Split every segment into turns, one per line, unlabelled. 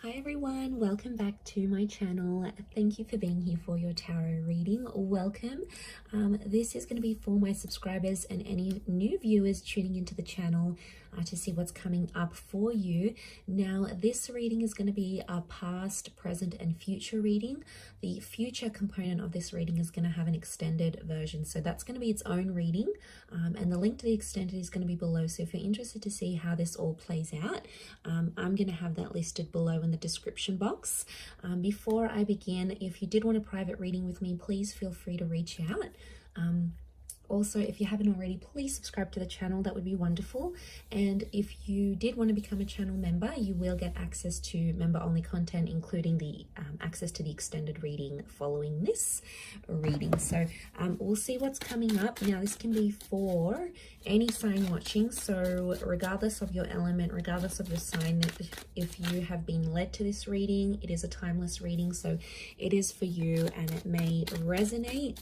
Hi everyone, welcome back to my channel. Thank you for being here for your tarot reading. Welcome. This is going to be for my subscribers and any new viewers tuning into the channel to see what's coming up for you. Now, this reading is going to be a past, present, and future reading. The future component of this reading is going to have an extended version, so that's going to be its own reading, and the link to the extended is going to be below. So if you're interested to see how this all plays out, I'm going to have that listed below in the description box. Before I begin, if you did want a private reading with me, please feel free to reach out. Also, if you haven't already, please subscribe to the channel. That would be wonderful. And if you did want to become a channel member, you will get access to member-only content, including the access to the extended reading following this reading. So we'll see what's coming up. Now, this can be for any sign watching. So regardless of your element, regardless of your sign, if you have been led to this reading, it is a timeless reading. So it is for you and it may resonate.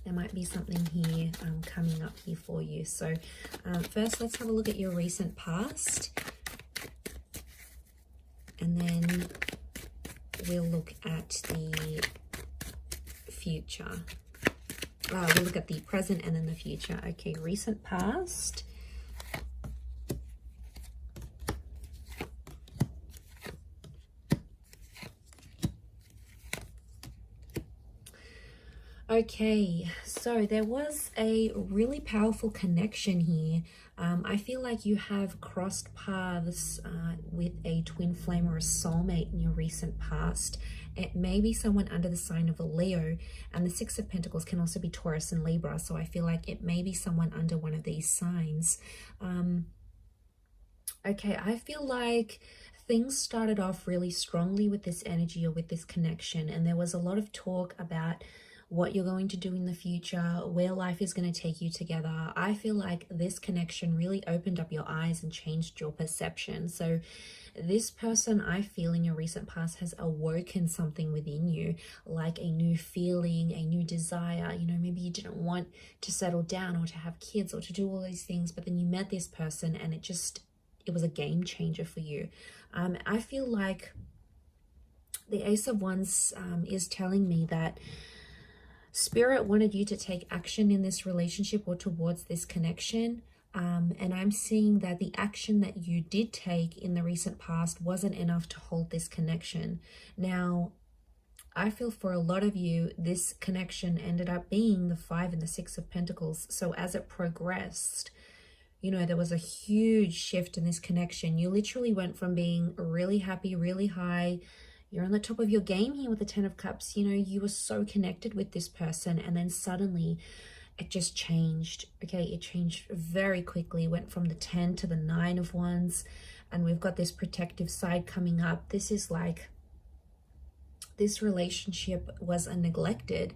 There might be something here coming up here for you. So first, let's have a look at your recent past. And then we'll look at the future. We'll look at the present and then the future. Okay, recent past. Okay, so there was a really powerful connection here. I feel like you have crossed paths with a twin flame or a soulmate in your recent past. It may be someone under the sign of a Leo, and the Six of Pentacles can also be Taurus and Libra, so I feel like it may be someone under one of these signs. Okay, I feel like things started off really strongly with this energy or with this connection, and there was a lot of talk about what you're going to do in the future, where life is going to take you together. I feel like this connection really opened up your eyes and changed your perception. So this person, I feel, in your recent past has awoken something within you, like a new feeling, a new desire. You know, maybe you didn't want to settle down or to have kids or to do all these things, but then you met this person and it was a game changer for you. I feel like the Ace of Wands is telling me that Spirit wanted you to take action in this relationship or towards this connection. And I'm seeing that the action that you did take in the recent past wasn't enough to hold this connection. Now, I feel for a lot of you, this connection ended up being the Five and the Six of Pentacles. So as it progressed, you know, there was a huge shift in this connection. You literally went from being really happy, really high. You're on the top of your game here with the Ten of Cups. You know, you were so connected with this person, and then suddenly it just changed. Okay, it changed very quickly. Went from the 10 to the 9 of Wands, and we've got this protective side coming up. This is like, this relationship was neglected.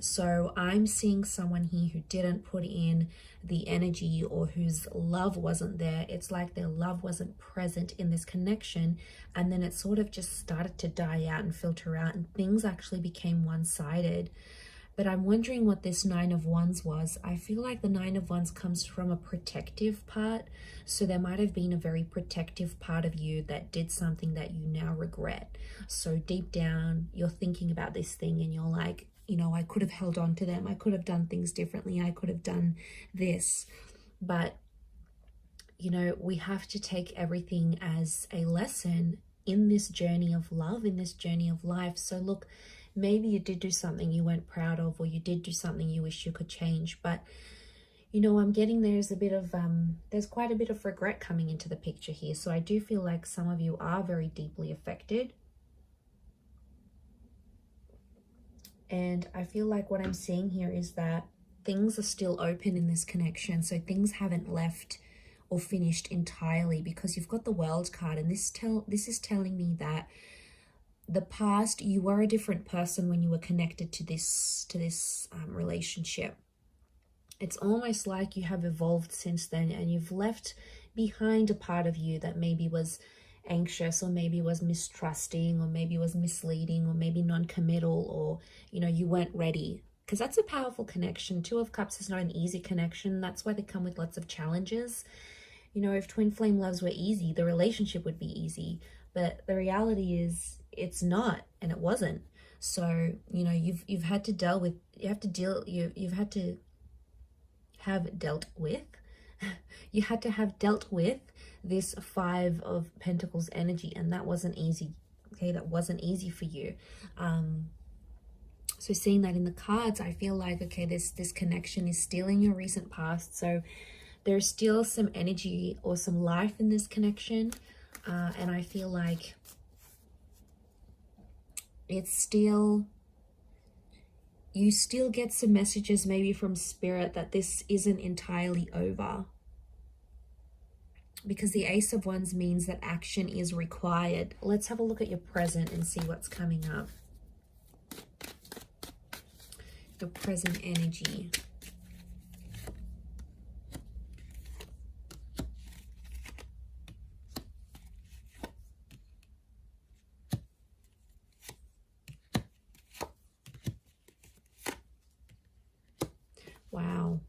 So I'm seeing someone here who didn't put in the energy or whose love wasn't there. It's like their love wasn't present in this connection, and then it sort of just started to die out and filter out, and things actually became one-sided. But I'm wondering what this Nine of Wands was. I feel like the Nine of Wands comes from a protective part. So there might have been a very protective part of you that did something that you now regret. So deep down, you're thinking about this thing and you're like, you know, I could have held on to them. I could have done things differently. I could have done this. But, you know, we have to take everything as a lesson in this journey of love, in this journey of life. So look, maybe you did do something you weren't proud of, or you did do something you wish you could change. But, you know, I'm getting there's a bit of, there's quite a bit of regret coming into the picture here. So I do feel like some of you are very deeply affected. And I feel like what I'm seeing here is that things are still open in this connection. So things haven't left or finished entirely, because you've got the World card, and this is telling me that the past, you were a different person when you were connected to this relationship. It's almost like you have evolved since then, and you've left behind a part of you that maybe was anxious, or maybe was mistrusting, or maybe was misleading, or maybe non-committal, or, you know, you weren't ready. Because that's a powerful connection. Two of Cups is not an easy connection. That's why they come with lots of challenges. You know, if twin flame loves were easy, the relationship would be easy. But the reality is it's not, and it wasn't. So, you know, you've had to deal with, you've had to have dealt with, you had to have dealt with this Five of Pentacles energy, and that wasn't easy. Okay, that wasn't easy for you. So seeing that in the cards, I feel like, okay, this connection is still in your recent past. So there's still some energy or some life in this connection. And I feel like it's still, you still get some messages maybe from spirit that this isn't entirely over. Because the Ace of Wands means that action is required. Let's have a look at your present and see what's coming up. Your present energy. Wow.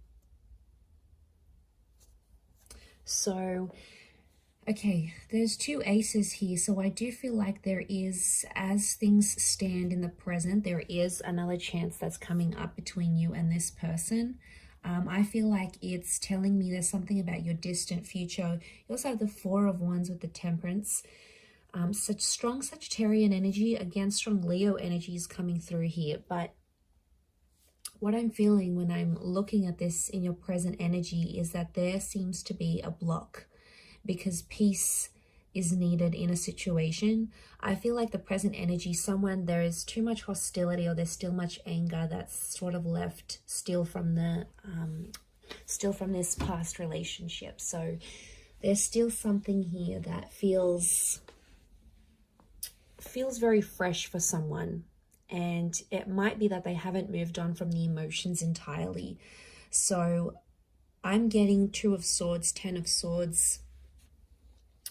So, okay, there's two aces here. So I do feel like there is, as things stand in the present, there is another chance that's coming up between you and this person. I feel like it's telling me there's something about your distant future. You also have the Four of Wands with the Temperance. Such strong Sagittarian energy, again, strong Leo energy is coming through here. But what I'm feeling when I'm looking at this in your present energy is that there seems to be a block because peace is needed in a situation. I feel like the present energy, there is too much hostility, or there's still much anger that's sort of left still from this past relationship. So there's still something here that feels very fresh for someone. And it might be that they haven't moved on from the emotions entirely. So I'm getting Two of Swords, Ten of Swords.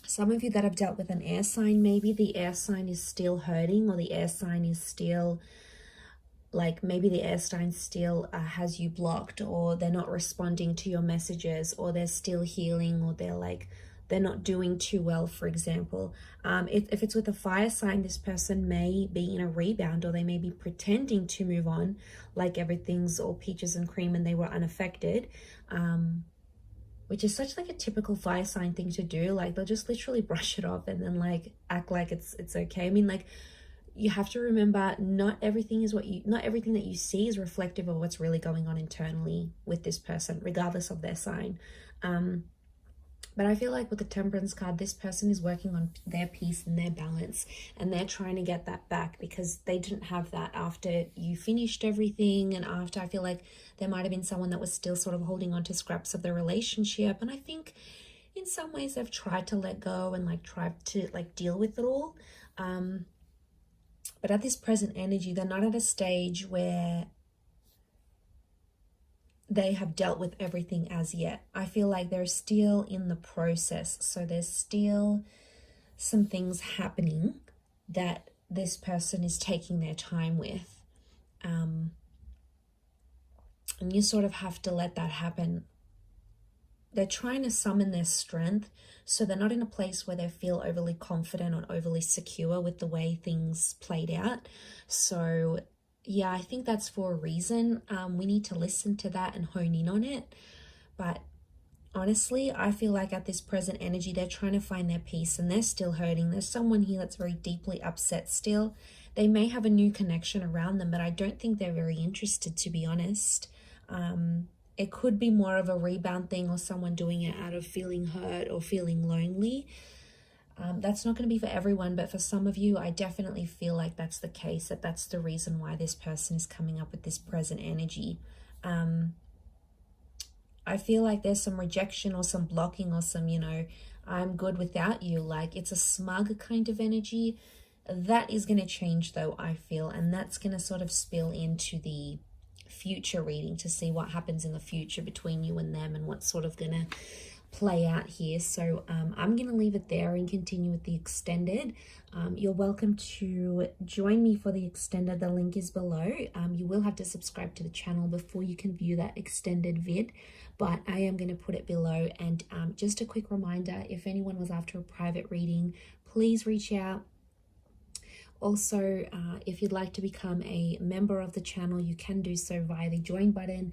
Some of you that have dealt with an air sign, maybe the air sign is still hurting, or the air sign is still, like, maybe the air sign still has you blocked, or they're not responding to your messages, or they're still healing, or they're not doing too well, for example. If it's with a fire sign, this person may be in a rebound, or they may be pretending to move on like everything's all peaches and cream and they were unaffected, which is such like a typical fire sign thing to do. Like, they'll just literally brush it off and then like act like it's okay. I mean, like, you have to remember, not everything that you see is reflective of what's really going on internally with this person, regardless of their sign. But I feel like with the Temperance card, this person is working on their peace and their balance, and they're trying to get that back because they didn't have that after you finished everything. And after, I feel like there might have been someone that was still sort of holding on to scraps of the relationship. And I think in some ways they've tried to let go and like tried to like deal with it all. But at this present energy, they're not at a stage where they have dealt with everything as yet. I feel like they're still in the process. So there's still some things happening that this person is taking their time with. And you sort of have to let that happen. They're trying to summon their strength, so they're not in a place where they feel overly confident or overly secure with the way things played out. So yeah, I think that's for a reason. We need to listen to that and hone in on it. But honestly, I feel like at this present energy, they're trying to find their peace and they're still hurting. There's someone here that's very deeply upset still. They may have a new connection around them, but I don't think they're very interested, to be honest. It could be more of a rebound thing, or someone doing it out of feeling hurt or feeling lonely. That's not going to be for everyone, but for some of you, I definitely feel like that's the case, that's the reason why this person is coming up with this present energy. I feel like there's some rejection or some blocking or some, I'm good without you. Like, it's a smug kind of energy. That is going to change though, I feel, and that's going to sort of spill into the future reading to see what happens in the future between you and them and what's sort of going to play out here. So I'm going to leave it there and continue with the extended. You're welcome to join me for the extended. The link is below. You will have to subscribe to the channel before you can view that extended vid, but I am going to put it below. And just a quick reminder, if anyone was after a private reading, please reach out. Also, if you'd like to become a member of the channel, you can do so via the join button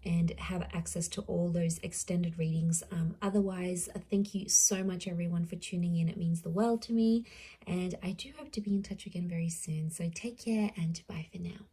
and have access to all those extended readings. Otherwise, thank you so much everyone for tuning in. It means the world to me, and I do hope to be in touch again very soon. So take care and bye for now.